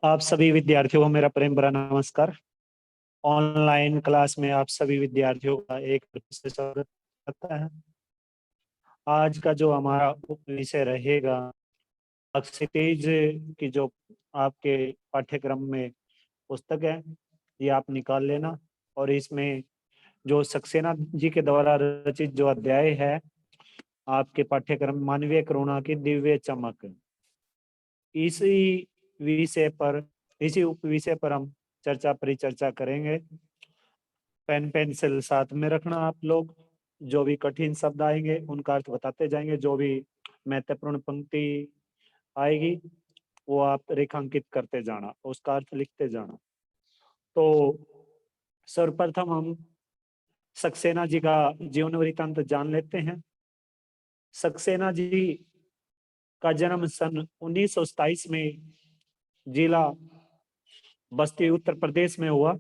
आप सभी विद्यार्थियों को मेरा प्रेम भरा नमस्कार। ऑनलाइन क्लास में आप सभी विद्यार्थियों का एक फिर से स्वागत करता है। आज का जो हमारा विषय रहेगा, क्षितिज की जो आपके पाठ्यक्रम में पुस्तक है, ये आप निकाल लेना। और इसमें जो सक्सेना जी के द्वारा रचित जो अध्याय है आपके पाठ्यक्रम मानवीय करुणा की दिव्य चमक, इसी विषय पर इसी उप विषय पर हम चर्चा परिचर्चा करेंगे। पेन पेंसिल साथ में रखना आप लोग। जो भी कठिन शब्द आएंगे उनका अर्थ बताते जाएंगे, जो भी महत्वपूर्ण पंक्ति आएगी वो आप रेखांकित करते जाना, उसका अर्थ लिखते जाना। तो सर्वप्रथम हम सक्सेना जी का जीवन वृत्तांत जान लेते हैं। सक्सेना जी का जन्म सन 1927 में जिला बस्ती उत्तर प्रदेश में हुआ।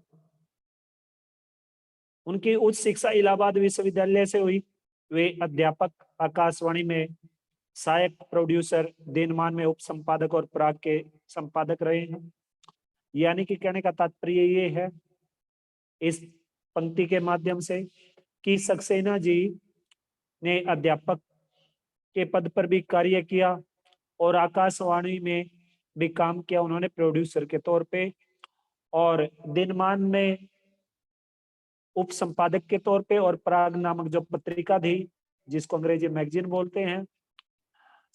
उनकी उच्च शिक्षा इलाहाबाद विश्वविद्यालय से हुई। वे अध्यापक, आकाशवाणी में सहायक प्रोड्यूसर, दिनमान में उप संपादक और प्राग के संपादक रहे हैं। यानी कि कहने का तात्पर्य ये है इस पंक्ति के माध्यम से कि सक्सेना जी ने अध्यापक के पद पर भी कार्य किया और आकाशवाणी में भी काम किया उन्होंने प्रोड्यूसर के तौर पे, और दिनमान में उप संपादक के तौर पे, और प्राग नामक जो पत्रिका थी जिसको अंग्रेजी मैगजीन बोलते हैं,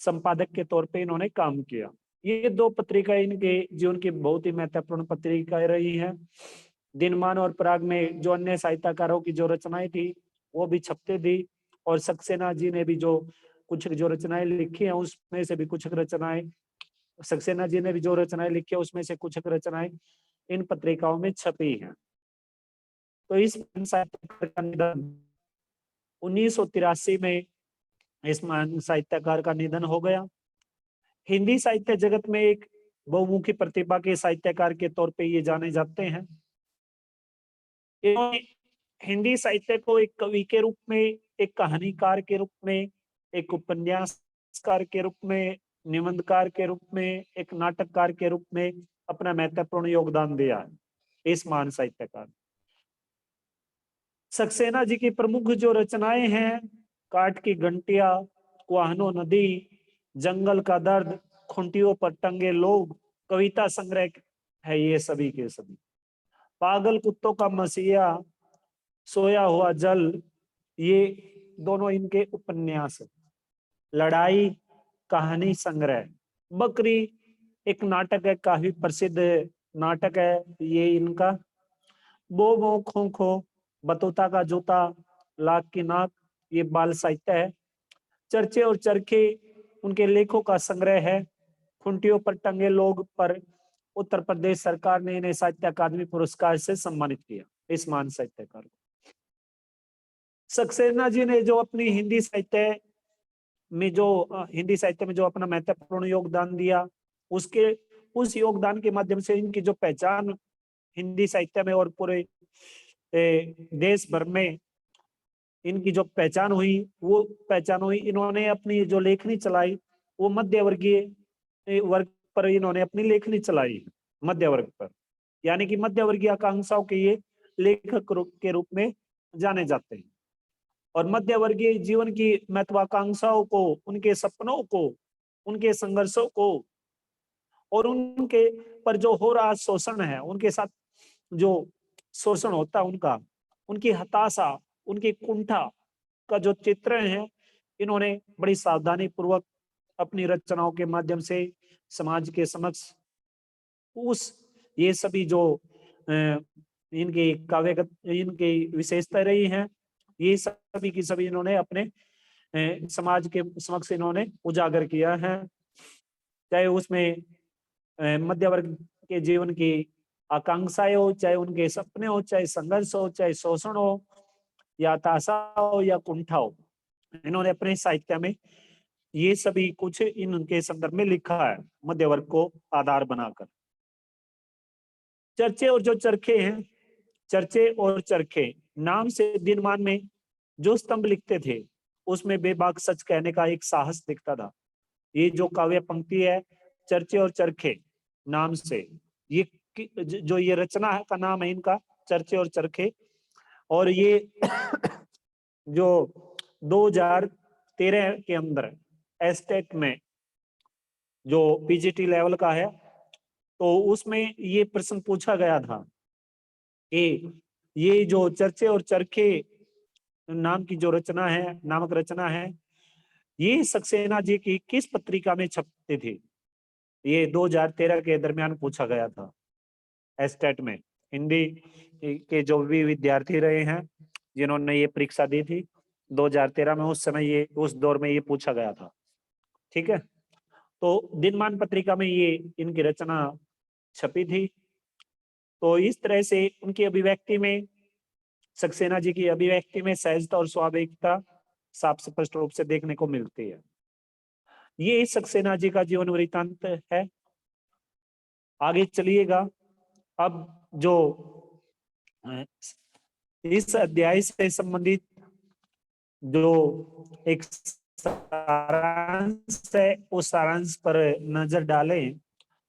संपादक के तौर पे इन्होंने काम किया। ये दो पत्रिका इनके जीवन की बहुत ही महत्वपूर्ण पत्रिकाएं रही हैं। दिनमान और प्राग में जो अन्य साहित्यकारों की जो रचनाएं थी वो भी छपते थी, और सक्सेना जी ने भी जो कुछ जो रचनाएं लिखी हैं उसमें से भी कुछ रचनाएं, सक्सेना जी ने भी जो रचनाएं लिखी है उसमें से कुछ रचनाएं इन पत्रिकाओं में छपी हैं। तो इस साहित्यकार का निधन 1983 में इस महान साहित्यकार का निधन हो गया। हिंदी साहित्य जगत में एक बहुमुखी प्रतिभा के साहित्यकार के तौर पे ये जाने जाते हैं। इन्होंने हिंदी साहित्य को एक कवि के रूप में, एक कहानीकार के रूप में, एक उपन्यासकार के रूप में, निबंधकार के रूप में, एक नाटककार के रूप में अपना महत्वपूर्ण योगदान दिया है इस महान साहित्यकार। सक्सेना जी की प्रमुख जो रचनाएं हैं, काठ की घंटिया, कुआनो नदी, जंगल का दर्द, खूंटियों पर टंगे लोग, कविता संग्रह है ये सभी के सभी। पागल कुत्तों का मसीहा, सोया हुआ जल, ये दोनों इनके उपन्यास है। लड़ाई कहानी संग्रह, बकरी एक नाटक है, काफी प्रसिद्ध नाटक है ये इनका। बो बो खो खो, बतौता का जूता, लाख की नाक, ये बाल साहित्य है। चर्चे और चरखे उनके लेखों का संग्रह है। खूंटियों पर टंगे लोग पर उत्तर प्रदेश सरकार ने इन्हें साहित्य अकादमी पुरस्कार से सम्मानित किया, इस महान साहित्यकार को। सक्सेना जी ने जो अपनी हिंदी साहित्य में जो अपना महत्वपूर्ण योगदान दिया, उस योगदान के माध्यम से इनकी जो पहचान हिंदी साहित्य में और पूरे देश भर में इनकी जो पहचान हुई, वो पहचान हुई इन्होंने अपनी जो लेखनी चलाई वो मध्य वर्गीय वर्ग पर इन्होंने अपनी लेखनी चलाई, मध्य वर्ग पर। यानी कि मध्य वर्गीय आकांक्षाओं के ये लेखक के रूप में जाने जाते हैं। और मध्य वर्गीय जीवन की महत्वाकांक्षाओं को, उनके सपनों को, उनके संघर्षों को, और उनके पर जो हो रहा शोषण है, उनके साथ जो शोषण होता है उनका, उनकी हताशा, उनकी कुंठा का जो चित्र है, इन्होंने बड़ी सावधानी पूर्वक अपनी रचनाओं के माध्यम से समाज के समक्ष ये सभी जो इनकी काव्यगत इनकी विशेषता रही हैं, ये सभी की सभी इन्होंने अपने समाज के समक्ष इन्होंने उजागर किया है। चाहे उसमें मध्य वर्ग के जीवन की आकांक्षाएं हो, चाहे उनके सपने हो, चाहे संघर्ष हो, चाहे शोषण हो, या हताशा हो, या कुंठा हो, इन्होंने अपने साहित्य में ये सभी कुछ इनके संदर्भ में लिखा है, मध्य वर्ग को आधार बनाकर। चर्चे और जो चरखे हैं, चर्चे और चरखे नाम से दिनमान में जो स्तंभ लिखते थे उसमें बेबाक सच कहने का एक साहस दिखता था। ये जो काव्य पंक्ति है चर्चे और चरखे नाम से, ये जो ये रचना है का नाम है इनका चर्चे और चरखे। और ये जो 2013 के अंदर एस्टेट में जो पीजीटी लेवल का है, तो उसमें ये प्रश्न पूछा गया था कि ये जो चर्चे और चरखे नाम की जो रचना है, नामक रचना है, ये सक्सेना जी की किस पत्रिका में छपती थी? ये 2013 के दरमियान पूछा गया था एस्टेट में। हिंदी के जो भी विद्यार्थी रहे हैं जिन्होंने ये परीक्षा दी थी 2013 में, उस समय ये उस दौर में ये पूछा गया था। ठीक है, तो दिनमान पत्रिका में ये इनकी रचना छपी थी। तो इस तरह से उनकी अभिव्यक्ति में, सक्सेना जी की अभिव्यक्ति में सहजता और स्वाभाविकता साफ स्पष्ट रूप से देखने को मिलती है। ये सक्सेना जी का जीवन वृत्तांत है। आगे चलिएगा, अब जो इस अध्याय से संबंधित जो एक सारांश है उस सारांश पर नजर डालें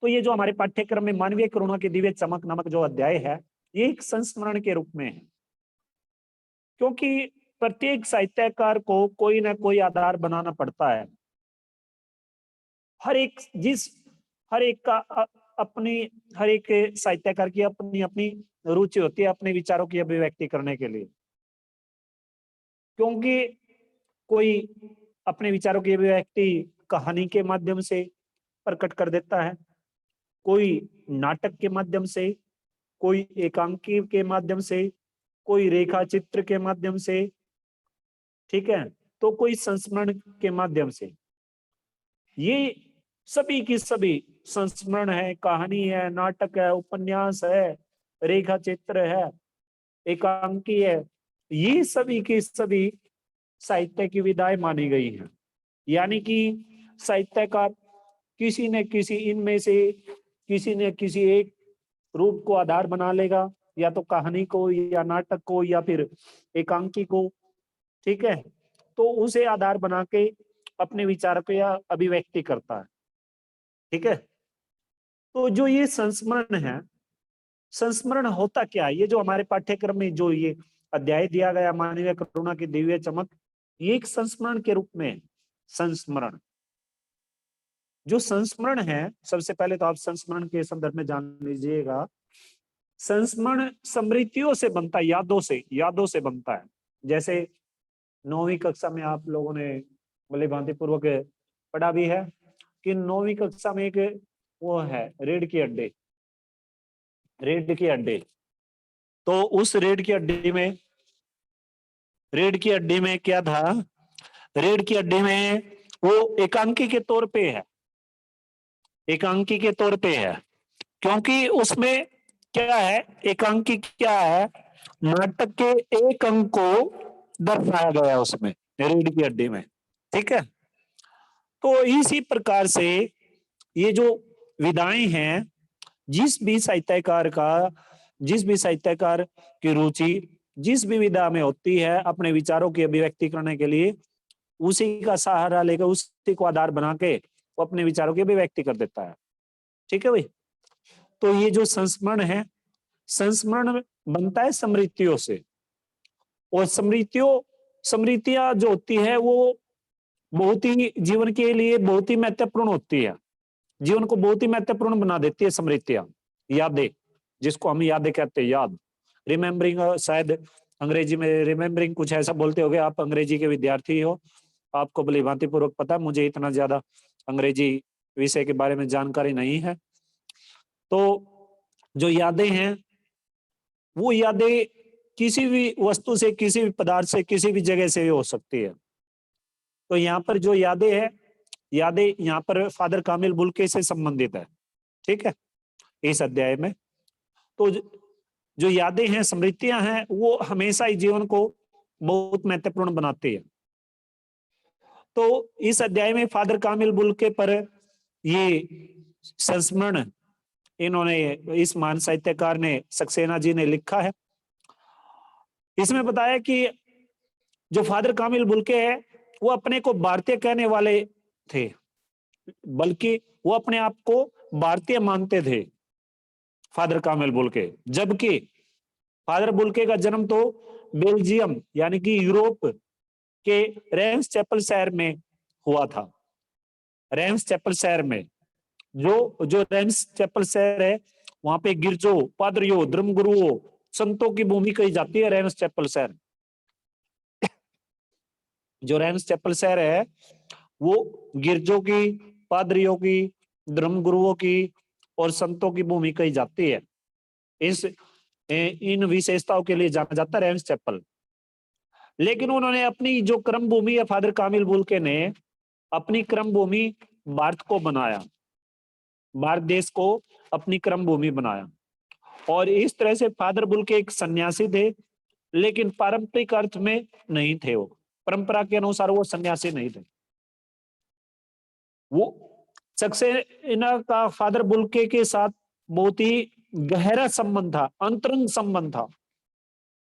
तो ये जो हमारे पाठ्यक्रम में मानवीय करुणा की दिव्य चमक नामक जो अध्याय है, ये एक संस्मरण के रूप में है, क्योंकि प्रत्येक साहित्यकार को कोई ना कोई आधार बनाना पड़ता है। हर एक का अपनी, हर एक साहित्यकार की अपनी अपनी रुचि होती है अपने विचारों की अभिव्यक्ति करने के लिए, क्योंकि कोई अपने विचारों की अभिव्यक्ति कहानी के माध्यम से प्रकट कर देता है, कोई नाटक के माध्यम से, कोई एकांकी के माध्यम से, कोई रेखा चित्र के माध्यम से, ठीक है, तो कोई संस्मरण के माध्यम से। ये सभी की सभी संस्मरण है, कहानी है, नाटक है, उपन्यास है, रेखा चित्र है, एकांकी है, ये सभी की सभी साहित्य की विधाएं मानी गई हैं। यानी कि साहित्यकार किसी न किसी इनमें से किसी न किसी एक रूप को आधार बना लेगा, या तो कहानी को या नाटक को या फिर एकांकी को, ठीक है, तो उसे आधार बना के अपने विचार को या अभिव्यक्ति करता है। ठीक है, तो जो ये संस्मरण है, संस्मरण होता क्या है? ये जो हमारे पाठ्यक्रम में जो ये अध्याय दिया गया मानवीय करुणा की दिव्य चमक, ये एक संस्मरण के रूप में। संस्मरण, जो संस्मरण है, सबसे पहले तो आप संस्मरण के संदर्भ में जान लीजिएगा। संस्मरण स्मृतियों से बनता है, यादों से बनता है। जैसे 9वीं कक्षा में आप लोगों ने भली भांति पूर्वक पढ़ा भी है कि 9वीं कक्षा में एक वो है रेड के अड्डे। तो उस रेड की अड्डे में क्या था? रेड की अड्डे में वो एकांकी के तौर पे है, क्योंकि उसमें क्या है, एकांकी क्या है, नाटक के एक अंक को दर्शाया गया उसमें रेड की अड्डे में। ठीक है, तो इसी प्रकार से ये जो विधाएं हैं, जिस भी साहित्यकार की रुचि जिस भी विधा में होती है अपने विचारों की अभिव्यक्ति करने के लिए, उसी का सहारा लेकर, उसी को आधार बना के वो अपने विचारों की अभिव्यक्ति कर देता है। ठीक है भाई, तो ये जो संस्मरण है, संस्मरण बनता है स्मृतियों से, और स्मृतियां जो होती है वो बहुत ही जीवन के लिए बहुत ही महत्वपूर्ण होती है, जीवन को बहुत ही महत्वपूर्ण बना देती है स्मृतियां, यादें, जिसको हम यादें कहते हैं, याद, रिमेम्बरिंग, शायद अंग्रेजी में रिमेम्बरिंग कुछ ऐसा बोलते होगे। आप अंग्रेजी के विद्यार्थी हो, आपको भली भांति पूर्वक पता, मुझे इतना ज्यादा अंग्रेजी विषय के बारे में जानकारी नहीं है। तो जो यादें हैं, वो यादें किसी भी वस्तु से, किसी भी पदार्थ से, किसी भी जगह से हो सकती है। तो यहाँ पर जो यादें हैं, यादें यहाँ पर फादर कामिल बुल्के से संबंधित है। ठीक है, इस अध्याय में तो जो यादें हैं, स्मृतियां हैं, वो हमेशा ही जीवन को बहुत महत्वपूर्ण बनाती है। तो इस अध्याय में फादर कामिल बुल्के पर ये संस्मरण इन्होंने, इस महान साहित्यकार ने, सक्सेना जी ने लिखा है। इसमें बताया कि जो फादर कामिल बुल्के है वो अपने को भारतीय कहने वाले थे, बल्कि वो अपने आप को भारतीय मानते थे, फादर कामिल बुल्के। जबकि फादर बुल्के का जन्म तो बेल्जियम यानी कि यूरोप के रेम्स चैपल शहर में हुआ था। रेम्स चैपल शहर में, जो जो रेम्स चैपल शहर है, वहां पे गिरजों, पादरियों, धर्मगुरुओं, संतों की भूमि कही जाती है रेम्स चैपल शहर। जो रेम्स चैपल शहर है वो गिरजों की, पादरियों की, धर्मगुरुओं की और संतों की भूमि कही जाती है। इन विशेषताओं के लिए जाना जाता है रेम्स चैपल। लेकिन उन्होंने अपनी जो कर्म भूमि है, फादर कामिल बुल्के ने अपनी कर्म भूमि भारत को बनाया, भारत देश को अपनी कर्म भूमि बनाया। और इस तरह से फादर बुल्के एक सन्यासी थे, लेकिन पारंपरिक अर्थ में नहीं थे। वो परंपरा के अनुसार वो सन्यासी नहीं थे। वो सक्सेना का फादर बुल्के के साथ बहुत ही गहरा संबंध था, अंतरंग संबंध था,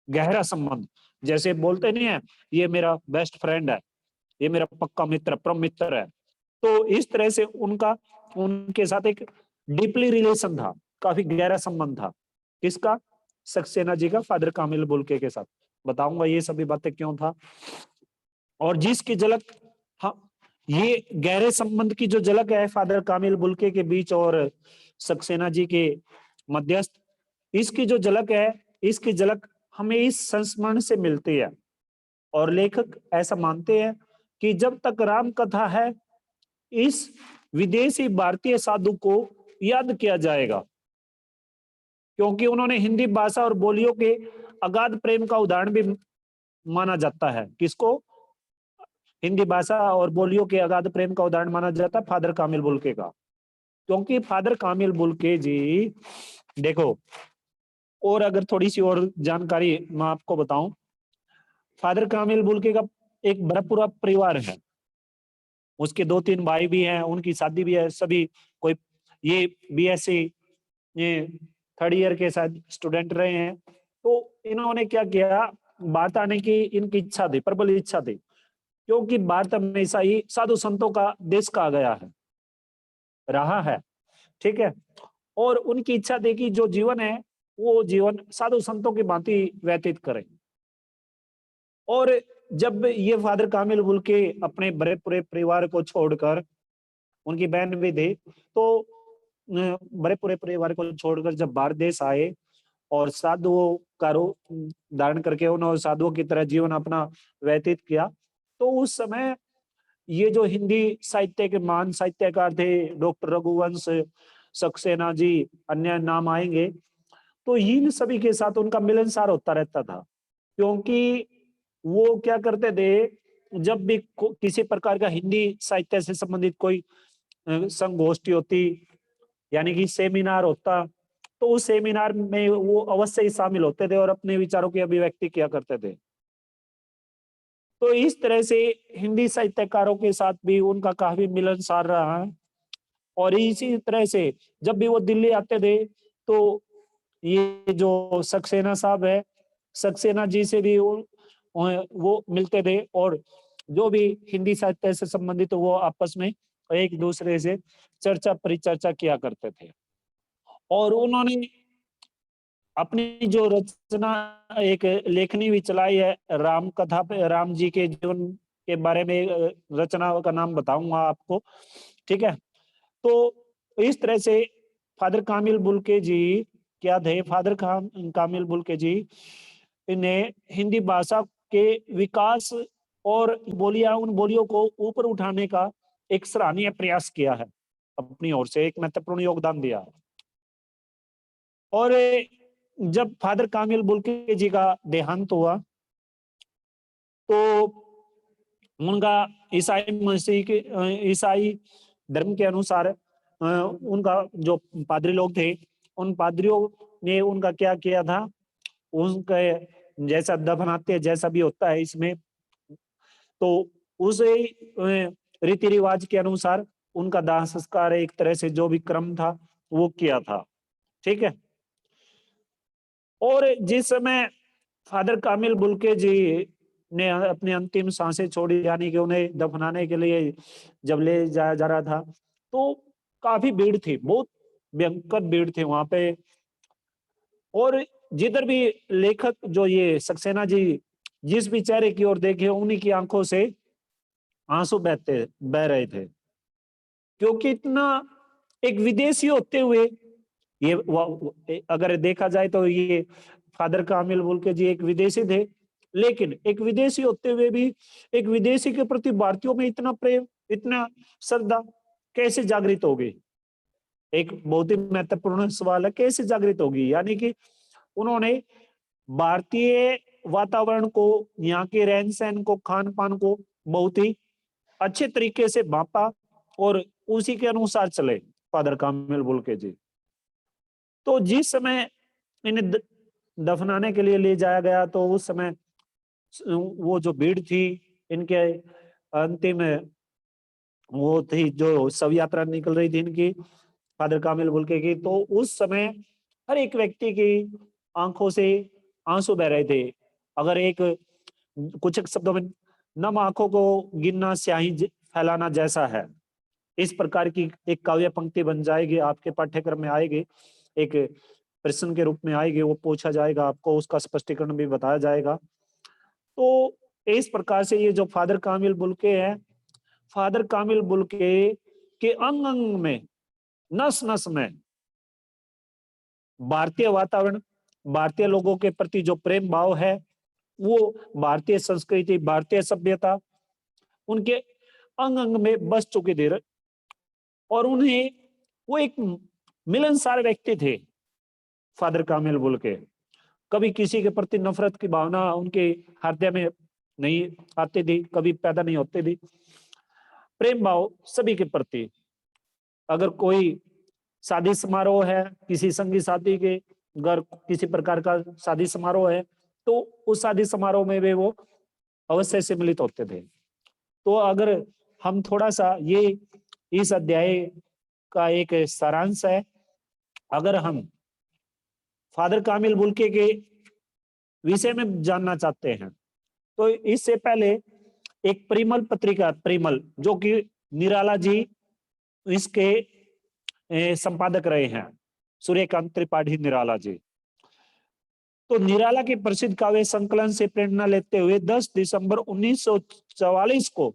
गहरा संबंध। जैसे बोलते नहीं है, ये मेरा बेस्ट फ्रेंड है, ये मेरा पक्का मित्र, परम मित्र है। तो इस तरह से उनका उनके साथ एक डीपली रिलेशन था, काफी गहरा संबंध था। किसका? सक्सेना जी का फादर कामिल बुल्के के साथ। बताऊंगा ये सभी बातें क्यों था। और जिसकी झलक, हाँ, ये गहरे संबंध की जो झलक है फादर कामिल बुल्के के बीच और सक्सेना जी के मध्यस्थ, इसकी जो झलक है, इसकी झलक हमें इस संस्मरण से मिलती है। और लेखक ऐसा मानते हैं कि जब तक राम कथा है, इस विदेशी भारतीय साधु को याद किया जाएगा, क्योंकि उन्होंने हिंदी भाषा और बोलियों के अगाध प्रेम का उदाहरण भी माना जाता है। किसको? हिंदी भाषा और बोलियों के अगाध प्रेम का उदाहरण माना जाता है फादर कामिल बुल्के का। क्योंकि फादर कामिल बुल्के जी, देखो, और अगर थोड़ी सी और जानकारी मैं आपको बताऊं, फादर कामिल बुल्के का एक बड़ा पूरा परिवार है। उसके 2-3 भाई भी हैं, उनकी शादी भी है, सभी कोई ये बीएससी, ये 3rd ईयर के साथ स्टूडेंट रहे हैं। तो इन्होंने क्या किया, भारत आने की इनकी इच्छा थी, प्रबल इच्छा थी, क्योंकि भारत हमेशा ही साधु संतों का देश कहा गया है, रहा है, ठीक है। और उनकी इच्छा थी कि जो जीवन है वो जीवन साधु संतों की भांति व्यतीत करें। और जब ये फादर कामिल बुल्के अपने बड़े पूरे परिवार को छोड़कर, उनकी बहन भी थी, तो बड़े पूरे परिवार को छोड़कर जब भारत देश आए और साधुओं का रूप धारण करके उन्होंने साधुओं की तरह जीवन अपना व्यतीत किया, तो उस समय ये जो हिंदी साहित्य के महान साहित्यकार थे, डॉक्टर रघुवंश, सक्सेना जी, अन्य नाम आएंगे, तो इन सभी के साथ उनका मिलनसार होता रहता था। क्योंकि वो क्या करते थे, जब भी किसी प्रकार का हिंदी साहित्य से संबंधित कोई संगोष्ठी होती, यानी कि सेमिनार होता, तो उस सेमिनार में वो अवश्य ही शामिल होते थे और अपने विचारों की अभिव्यक्ति किया करते थे। तो इस तरह से हिंदी साहित्यकारों के साथ भी उनका काफी मिलनसार रहा है। और इसी तरह से जब भी वो दिल्ली आते थे, तो ये जो सक्सेना साहब है, सक्सेना जी से भी वो मिलते थे, और जो भी हिंदी साहित्य से संबंधित वो आपस में एक दूसरे से चर्चा परिचर्चा किया करते थे। और उन्होंने अपनी जो रचना, एक लेखनी भी चलाई है राम कथा पे, राम जी के जीवन के बारे में रचना का नाम बताऊंगा आपको, ठीक है। तो इस तरह से फादर कामिल बुल्के जी क्या थे, फादर कामिल बुल्के जी ने हिंदी भाषा के विकास और बोलियां, उन बोलियों को ऊपर उठाने का एक सराहनीय प्रयास किया है, अपनी ओर से एक महत्वपूर्ण योगदान दिया है। और जब फादर कामिल बुल्के जी का देहांत हुआ, तो उनका ईसाई मसीह के ईसाई धर्म के अनुसार उनका जो पादरी लोग थे, उन पादरियों ने उनका क्या किया था, उनके जैसा दफनाते जैसा भी होता है इसमें, तो उस रीति रिवाज के अनुसार उनका दाह संस्कार एक तरह से जो भी क्रम था वो किया था, ठीक है। और जिस समय फादर कामिल बुल्के जी ने अपनी अंतिम सांसें छोड़ी, यानी कि उन्हें दफनाने के लिए जब ले जाया जा रहा था, तो काफी भीड़ थी, बहुत भयंकर भीड़ थी वहां पे। और जिधर भी लेखक जो ये सक्सेना जी जिस भी चेहरे की ओर देखे, उन्हीं की आंखों से आंसू बह रहे थे, क्योंकि इतना एक विदेशी होते हुए ये अगर देखा जाए तो ये फादर कामिल बुल्के जी एक विदेशी थे, लेकिन एक विदेशी होते हुए भी एक विदेशी के प्रति भारतीयों में इतना प्रेम, इतना श्रद्धा कैसे जागृत होगी? एक बहुत ही महत्वपूर्ण सवाल है, कैसे जागृत होगी? यानी कि उन्होंने भारतीय वातावरण को, यहाँ के रहन सहन को, खान पान को बहुत ही अच्छे तरीके से भापा और उसी के अनुसार चले फादर कामिल बुल्के जी। तो जिस समय इन्हें दफनाने के लिए ले जाया गया, तो उस समय वो जो भीड़ थी, इनके अंतिम वो थी जो शव यात्रा निकल रही थी इनकी, फादर कामिल बुल्के की, तो उस समय हर एक व्यक्ति की आंखों से आंसू बह रहे थे। अगर एक कुछ एक शब्दों में, नम आंखों को गिनना स्याही फैलाना जैसा है, इस प्रकार की एक काव्य पंक्ति बन जाएगी, आपके पाठ्यक्रम में आएगी, एक प्रश्न के रूप में आएगी, वो पूछा जाएगा आपको, उसका स्पष्टीकरण भी बताया जाएगा। तो इस प्रकार से ये जो फादर कामिल बुल्के है, फादर कामिल बुल्के के अंग अंग में, नस नस में भारतीय वातावरण, भारतीय लोगों के प्रति जो प्रेम भाव है, वो भारतीय संस्कृति, भारतीय सभ्यता उनके अंग अंग में बस चुके थे। और उन्हें वो एक मिलनसार व्यक्ति थे फादर कामिल बुल्के। कभी किसी के प्रति नफरत की भावना उनके हृदय में नहीं आती थी, कभी पैदा नहीं होती थी। प्रेम भाव सभी के प्रति। अगर कोई शादी समारोह है, किसी संगी साथी के घर किसी प्रकार का शादी समारोह है, तो उस शादी समारोह में वे वो अवश्य सम्मिलित होते थे। तो अगर हम थोड़ा सा, ये इस अध्याय का एक सारांश है, अगर हम फादर कामिल बुल्के के विषय में जानना चाहते हैं, तो इससे पहले एक परिमल पत्रिका, परिमल जो कि निराला जी इसके संपादक रहे हैं, सूर्यकांत त्रिपाठी निराला जी। तो निराला के प्रसिद्ध काव्य संकलन से प्रेरणा लेते हुए 10 दिसंबर 1944 को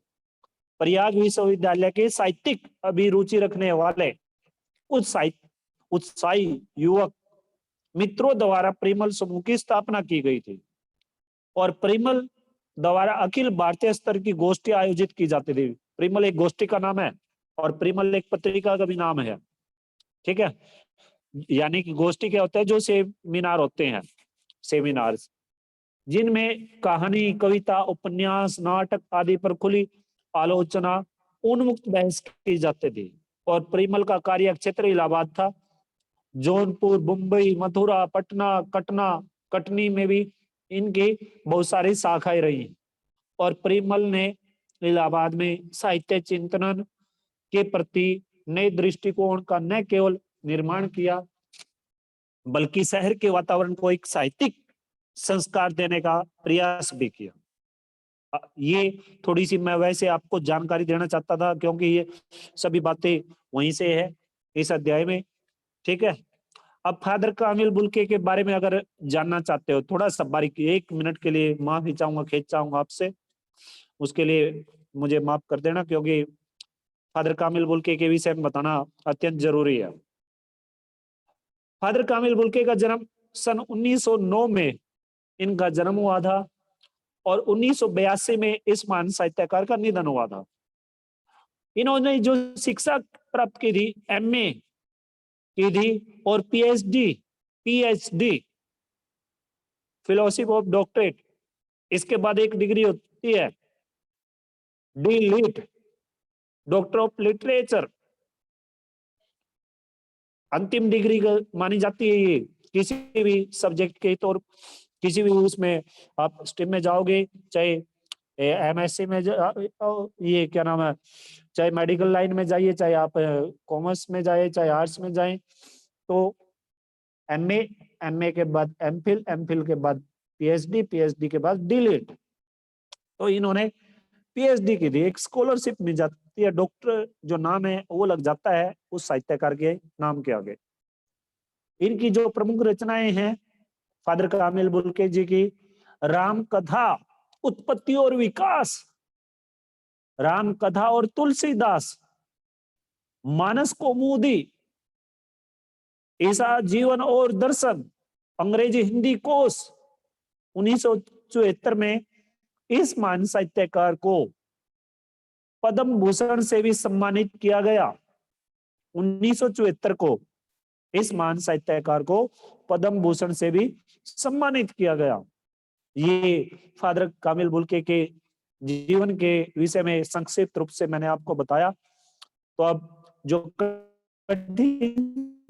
प्रयाग विश्वविद्यालय के साहित्यिक अभिरुचि रखने वाले उत्साही युवक मित्रों द्वारा परिमल समूह की स्थापना की गई थी, और परिमल द्वारा अखिल भारतीय स्तर की गोष्ठी आयोजित की जाती थी। परिमल एक गोष्ठी का नाम है और परिमल एक पत्रिका का भी नाम है, ठीक है। यानी कि गोष्ठी क्या होता है, जो सेमिनार होते हैं, सेमिनार्स, जिनमें कहानी, कविता, उपन्यास, नाटक आदि पर खुली आलोचना, उन्मुक्त बहस की जाती थी। और परिमल का कार्य क्षेत्र इलाहाबाद था। जौनपुर, मुंबई, मथुरा, पटना, कटनी में भी इनकी बहुत सारी शाखाएं रही। और परिमल ने इलाहाबाद में साहित्य चिंतन के प्रति नए दृष्टिकोण का न केवल निर्माण किया, बल्कि शहर के वातावरण को एक साहित्यिक संस्कार देने का प्रयास भी किया। ये थोड़ी सी मैं वैसे आपको जानकारी देना चाहता था, क्योंकि ये सभी बातें वहीं से है इस अध्याय में, ठीक है। अब फादर कामिल बुल्के के बारे में अगर जानना चाहते हो, थोड़ा सा बारीक 1 मिनट के लिए माफी चाहूंगा, खींच चाहूंगा आपसे, उसके लिए मुझे माफ कर देना, क्योंकि फादर कामिल बुल्के के विषय में बताना अत्यंत जरूरी है। फादर कामिल बुल्के का जन्म सन 1909 में इनका जन्म हुआ था, और 1982 में इस महान साहित्यकार का निधन हुआ था। इन्होंने जो शिक्षा प्राप्त की थी, एमए की थी, और पीएचडी फिलोसफी ऑफ डॉक्टरेट, इसके बाद एक डिग्री होती है D Lit, doctor of literature, अंतिम डिग्री मानी जाती है ये किसी भी सब्जेक्ट के तौर, किसी भी उसमें आप स्ट्रीम में जाओगे, चाहे एमएससी में ये क्या नाम है, चाहे मेडिकल लाइन में जाइए, चाहे आप कॉमर्स में जाए, चाहे आर्ट्स में जाए, तो एमए के बाद एमफिल, एमफिल के बाद पीएचडी, पीएचडी के बाद डीलिट, तो इन्होंने पीएचडी की थी, एक स्कॉलरशिप मिल जाती है, डॉक्टर जो नाम है वो लग जाता है उस साहित्यकार के नाम के आगे। इनकी जो प्रमुख रचनाएं हैं फादर कामिल बुल्के जी की, राम कथा उत्पत्ति और विकास, राम कथा और तुलसीदास, मानस कौमुदी, ईसा जीवन और दर्शन, अंग्रेजी हिंदी कोश। 1974 में इस महान साहित्यकार को पद्म भूषण से भी सम्मानित किया गया। 1974 को इस महान साहित्यकार को पद्म भूषण से भी सम्मानित किया गया। ये फादर कामिल बुल्के के जीवन के विषय में संक्षिप्त रूप से मैंने आपको बताया। तो अब जो कठिन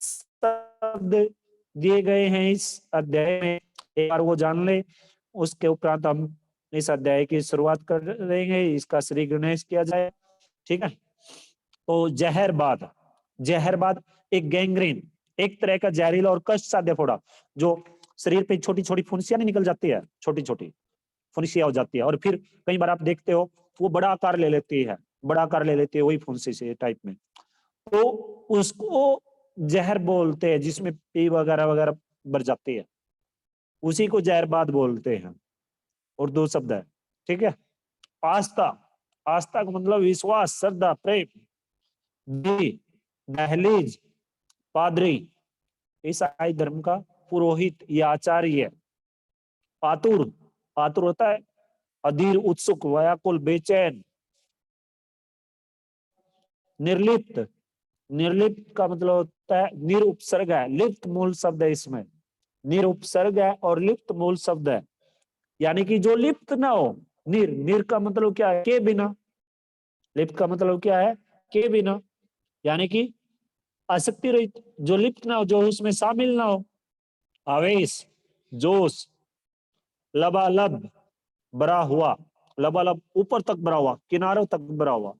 शब्द दिए गए हैं इस अध्याय में, एक बार वो जान ले, उसके उपरांत हम इस अध्याय की शुरुआत कर देंगे, इसका श्री गणेश किया जाए। ठीक है। तो जहरबाद, जहरबाद एक गैंग्रीन, एक तरह का जहरीला और कष्ट साध्य फोड़ा, जो शरीर पे छोटी छोटी फुंसियां नहीं निकल जाती है, छोटी छोटी फुंसियां हो जाती है, और फिर कई बार आप देखते हो वो बड़ा आकार ले लेती है, बड़ा आकार ले लेती है वही फुंसी से टाइप में, तो उसको जहर बोलते हैं, जिसमें पी वगैरह वगैरह भर जाती है, उसी को जहरबाद बोलते हैं। और दो शब्द है। ठीक है। आस्था, आस्था का मतलब विश्वास, श्रद्धा, प्रेम। दहलीज, पादरी, ईसाई धर्म का पुरोहित या आचार्य। आतुर, आतुर होता है अधीर, उत्सुक, व्याकुल, बेचैन। निर्लिप्त, निर्लिप्त का मतलब होता है निरुपसर्ग है, लिप्त मूल शब्द है इसमें, निरुपसर्ग है और लिप्त मूल शब्द है, यानी कि जो लिप्त ना हो। निर, निर का मतलब क्या है? के बिना। लिप्त का मतलब क्या है? के बिना, यानी कि आसक्ति रहित, जो लिप्त ना हो, जो उसमें शामिल ना हो। आवेश, जोश, लबालब, भरा हुआ, लबालब ऊपर तक भरा हुआ, किनारों तक भरा हुआ।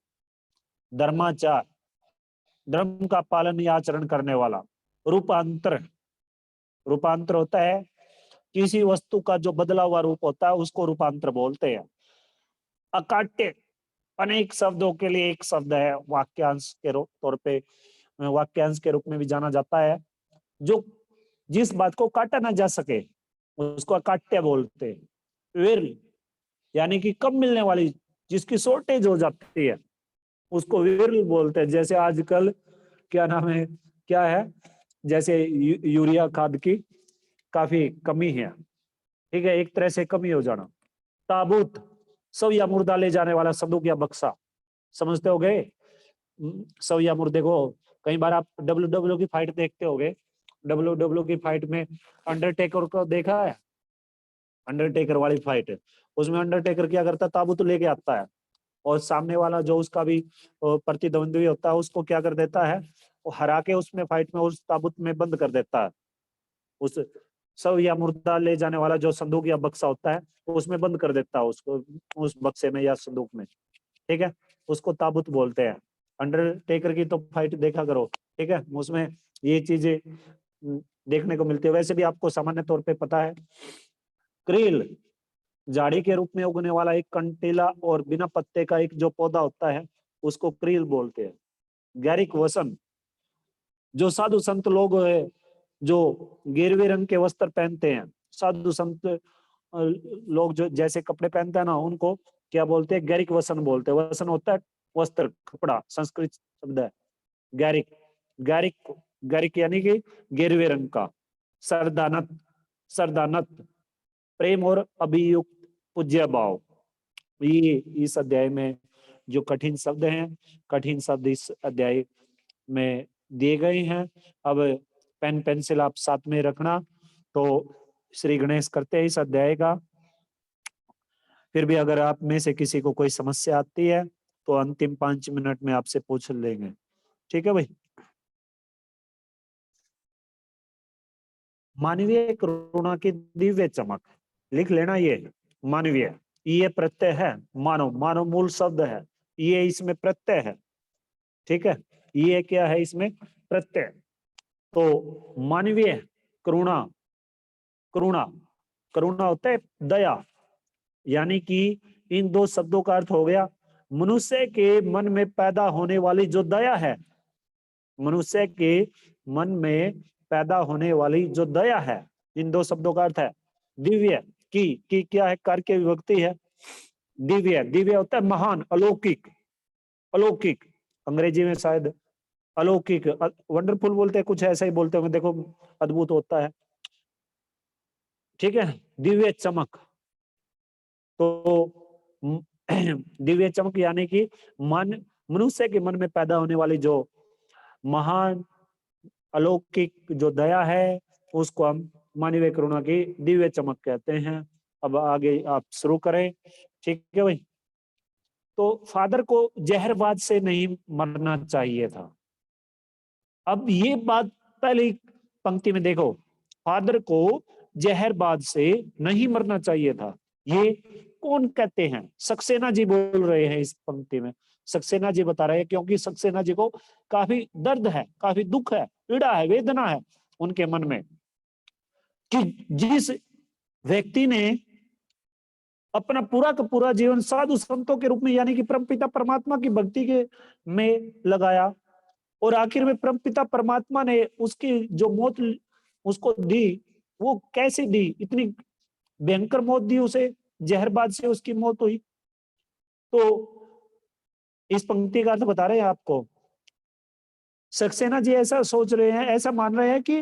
धर्माचार, धर्म का पालन या आचरण करने वाला। रूपांतर, रूपांतर होता है किसी वस्तु का जो बदला हुआ रूप होता है उसको रूपांतर बोलते हैं। अकाट्य, अनेक शब्दों के लिए एक शब्द है, वाक्यांश के तौर पे, वाक्यांश के रूप में भी जाना जाता है। जो जिस बात को काटा ना जा सके उसको अकाट्य बोलते हैं। विरल, यानी कि कम मिलने वाली, जिसकी शॉर्टेज हो जाती है उसको विरल बोलते हैं। जैसे आजकल क्या नाम है, क्या है, जैसे यूरिया खाद की काफी कमी है। ठीक है, एक तरह से कमी हो जाना। ताबूत, शव या मुर्दा ले जाने वाला संदूक या बक्सा, समझते हो गए? शव या मुर्दे को, कई बार आप WWE की फाइट देखते होगे, WWE की फाइट में अंडरटेकर को देखा है? अंडरटेकर वाली फाइट, उसमें अंडरटेकर क्या करता है, ताबूत लेके आता है, और सामने वाला जो उसका भी प्रतिद्वंद्वी होता है उसको क्या कर देता है, वो हरा के उसमें फाइट में उस ताबूत में बंद कर देता है। उस शव या मुर्दा ले जाने वाला जो संदूक या बक्सा होता है उसमें बंद कर देता है उसको, उस बक्से में या संदूक में। ठीक है, उसको ताबूत बोलते हैं। अंडरटेकर की तो फाइट देखा करो। ठीक है, उसमें ये चीजें देखने को मिलती है। वैसे भी आपको सामान्य तौर पे पता है, क्रील, झाड़ी के रूप में उगने वाला एक कंटीला और बिना पत्ते का एक जो पौधा होता है उसको क्रील बोलते हैं। गैरिक वसन, जो साधु संत लोग है जो गेरुए रंग के वस्त्र पहनते हैं, साधु संत लोग जो जैसे कपड़े पहनते हैं ना, उनको क्या बोलते हैं? गैरिक वसन बोलते हैं। वसन होता है वस्त्र, कपड़ा, संस्कृत शब्द है गैरिक। गैरिक, गैरिक यानी कि गेरुए रंग का। सरदानत, सरदानत प्रेम और अभियुक्त पूज्य भाव। ये इस अध्याय में जो कठिन शब्द हैं, कठिन शब्द इस अध्याय में दिए गए हैं। अब पेन पेंसिल आप साथ में रखना। तो श्री गणेश करते हैं इस अध्याय का। फिर भी अगर आप में से किसी को कोई समस्या आती है तो अंतिम 5 मिनट में आपसे पूछ लेंगे। ठीक है भाई। मानवीय करुणा की दिव्य चमक, लिख लेना ये मानवीय, ये प्रत्यय है, मानव, मानव मूल शब्द है, ये इसमें प्रत्यय है। ठीक है, ये क्या है इसमें? प्रत्यय। तो मानवीय करुणा, करुणा, करुणा होता है दया, यानी कि इन दो शब्दों का अर्थ हो गया मनुष्य के मन में पैदा होने वाली जो दया है, मनुष्य के मन में पैदा होने वाली जो दया है, इन दो शब्दों का अर्थ है दिव्य की क्या है, कार्य की विभक्ति है दिव्य। दिव्य होता है महान, अलौकिक, अलौकिक अंग्रेजी में शायद अलौकिक, वंडरफुल बोलते हैं, कुछ ऐसा ही बोलते होंगे, देखो अद्भुत होता है, ठीक है, दिव्य चमक। तो दिव्य चमक यानी कि मन, मनुष्य के मन में पैदा होने वाली जो महान अलौकिक जो दया है, उसको हम मानवीय करुणा की दिव्य चमक कहते हैं। अब आगे आप शुरू करें, ठीक है भाई। तो फादर को जहरबाद से नहीं मरना चाहिए था। अब ये बात पहली पंक्ति में देखो, फादर को जहरबाद से नहीं मरना चाहिए था, ये कौन कहते हैं? सक्सेना जी बोल रहे हैं इस पंक्ति में। सक्सेना जी बता रहे हैं, क्योंकि सक्सेना जी को काफी दर्द है, काफी दुख है, पीड़ा है, वेदना है उनके मन में कि जिस व्यक्ति ने अपना पूरा का पूरा जीवन साधु संतों के रूप में यानी कि परमपिता परमात्मा की भक्ति के में लगाया, और आखिर में परमपिता परमात्मा ने उसकी जो मौत उसको दी, वो कैसे दी? इतनी भयंकर मौत दी उसे, जहरबाद से उसकी मौत हुई। तो इस पंक्ति का अर्थ बता रहे हैं आपको, सक्सेना जी ऐसा सोच रहे हैं, ऐसा मान रहे हैं कि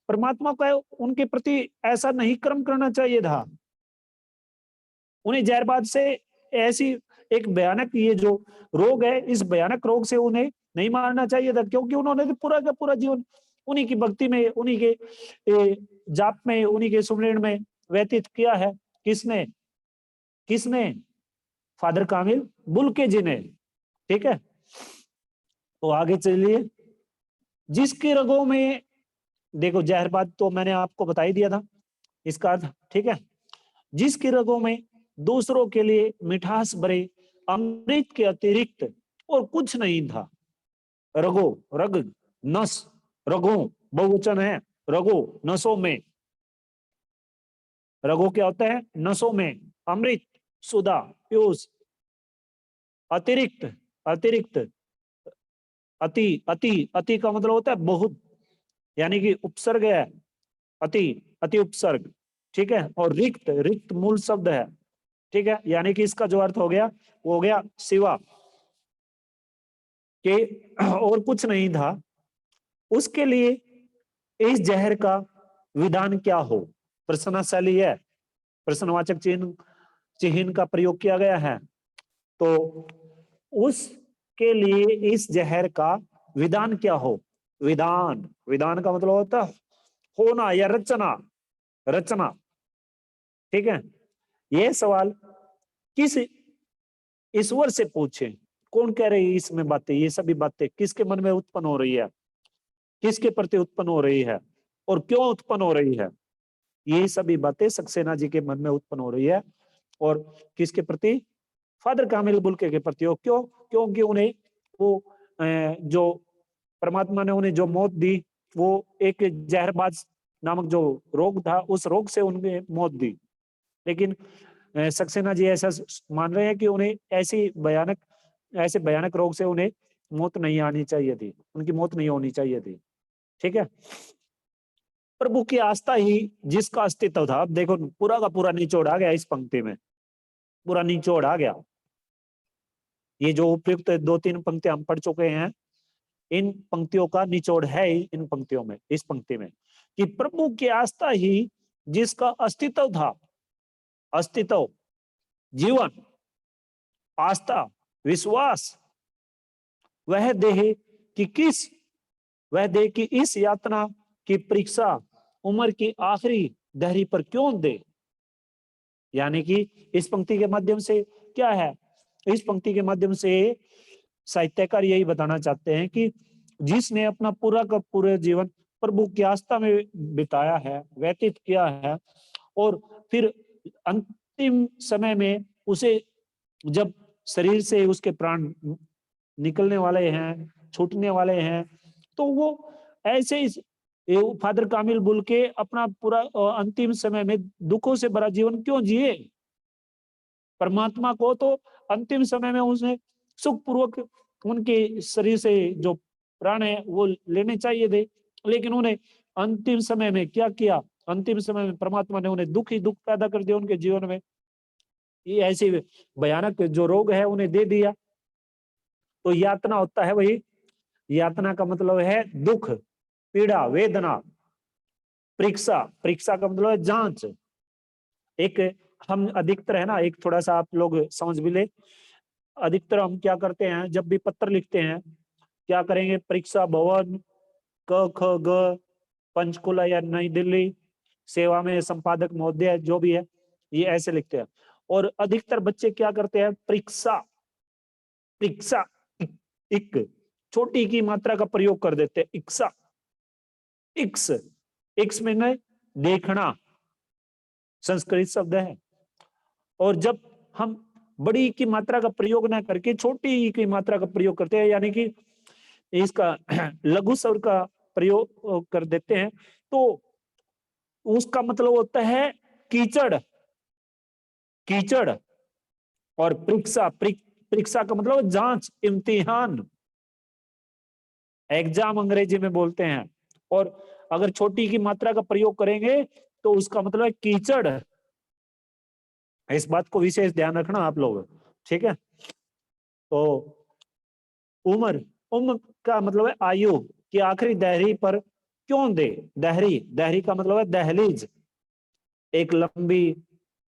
परमात्मा का उनके प्रति ऐसा नहीं कर्म करना चाहिए था, उन्हें जहरबाद से ऐसी एक भयानक ये जो रोग है, इस भयानक रोग से उन्हें नहीं मारना चाहिए था, क्योंकि उन्होंने तो पूरा का पूरा जीवन उन्हीं की भक्ति में, उन्हीं के जाप में, उन्हीं के सुमरण में व्यतीत किया है। किसने? किसने? फादर कामिल बुल्के जी ने, ठीक है। तो आगे चलिए, जिसकी रगों में, देखो जहरबाद तो मैंने आपको बता ही दिया था इसका अर्थ, ठीक है। जिसकी रगों में दूसरों के लिए मिठास भरे अमृत के अतिरिक्त और कुछ नहीं था। रगो, रग, नस, रगों बहुवचन है, रगो नसों में, रगो क्या होता है? नसों में, अमृत सुधा पीयूष, अतिरिक्त, अतिरिक्त, अति, अति, अति का मतलब होता है बहुत, यानी कि उपसर्ग है, अति, अति उपसर्ग, ठीक है। और रिक्त, रिक्त मूल शब्द है, ठीक है, यानी कि इसका जो अर्थ हो गया वो हो गया सिवा के और कुछ नहीं था। उसके लिए इस जहर का विधान क्या हो? प्रश्नाशैली है, प्रश्नवाचक चिन्ह चिन्ह का प्रयोग किया गया है। तो उसके लिए इस जहर का विधान क्या हो? विधान, विधान का मतलब होता है होना या रचना, रचना, ठीक है। यह सवाल किस ईश्वर से पूछे? कौन कह रही है इसमें बातें? ये सभी बातें किसके मन में उत्पन्न हो रही है, किसके प्रति उत्पन्न हो रही है और क्यों उत्पन्न हो रही है? ये सभी बातें सक्सेना जी के मन में उत्पन्न हो रही है, और किसके प्रति? फादर कामिल बुल्के के प्रति। हो क्यों? क्योंकि उन्हें वो जो परमात्मा ने उन्हें जो मौत दी, वो एक जहरबाज नामक जो रोग था, उस रोग से उन्हें मौत दी। लेकिन सक्सेना जी ऐसा मान रहे हैं कि उन्हें ऐसे भयानक रोग से उन्हें मौत नहीं आनी चाहिए थी, उनकी मौत नहीं होनी चाहिए थी, ठीक है। प्रभु की आस्था ही जिसका अस्तित्व था। अब देखो पूरा का पूरा निचोड़ आ गया इस पंक्ति में, पूरा निचोड़ आ गया। ये जो उपयुक्त दो तीन पंक्तियां हम पढ़ चुके हैं, इन पंक्तियों का निचोड़ है इन पंक्तियों में, इस पंक्ति में, कि प्रभु की आस्था ही जिसका अस्तित्व था, अस्तित्व, जीवन, आस्था, विश्वास, वह देह की इस यातना की परीक्षा उम्र की आखिरी दहरी पर क्यों दे? यानी कि इस पंक्ति के माध्यम से क्या है? इस पंक्ति के माध्यम से साहित्यकार यही बताना चाहते हैं कि जिसने अपना पूरा का पूरा जीवन प्रभु की आस्था में बिताया है, व्यतीत किया है, और फिर अंतिम समय में उसे जब शरीर से उसके प्राण निकलने वाले हैं, छूटने वाले हैं, तो वो ऐसे इस फादर कामिल बुल्के अपना पूरा अंतिम समय में दुखों से भरा जीवन क्यों जिए? परमात्मा को तो अंतिम समय में उसने सुखपूर्वक उनके शरीर से जो प्राण है वो लेने चाहिए थे, लेकिन उन्हें अंतिम समय में क्या किया, अंतिम समय में परमात्मा ने उन्हें दुख ही दुख पैदा कर दिया उनके जीवन में। ये ऐसे भयानक जो रोग है उन्हें दे दिया। तो यातना होता है वही, यातना का मतलब है दुख, पीड़ा, वेदना। परीक्षा, परीक्षा का मतलब है जांच। एक हम अधिकतर है ना, एक थोड़ा सा आप लोग समझ भी ले, अधिकतर हम क्या करते हैं जब भी पत्र लिखते हैं, क्या करेंगे, परीक्षा भवन क ख ग पंचकुला या नई दिल्ली सेवा में संपादक महोदय जो भी है, ये ऐसे लिखते हैं। और अधिकतर बच्चे क्या करते हैं, परीक्षा, परीक्षा इक छोटी की मात्रा का प्रयोग कर देते हैं, इक्सा, इक्स, इक्स में न देखना संस्कृत शब्द है। और जब हम बड़ी की मात्रा का प्रयोग ना करके छोटी की मात्रा का प्रयोग करते हैं, यानी कि इसका लघु स्वर का प्रयोग कर देते हैं, तो उसका मतलब होता है कीचड़, कीचड़। और परीक्षा, परीक्षा का मतलब जांच, इम्तिहान, एग्जाम अंग्रेजी में बोलते हैं। और अगर छोटी की मात्रा का प्रयोग करेंगे तो उसका मतलब है कीचड़। इस बात को विशेष ध्यान रखना आप लोग, ठीक है। तो उम्र, उम्र का मतलब है आयु की आखिरी दहरी पर क्यों दे, दहरी, दहरी का मतलब है दहलीज, एक लंबी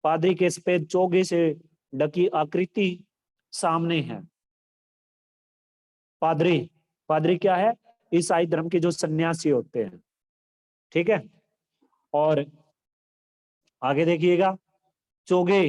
पादरी के सफेद चोगे से ढकी आकृति सामने है। पादरी, पादरी क्या है, ईसाई धर्म के जो सन्यासी होते हैं, ठीक है। और आगे देखिएगा, चोगे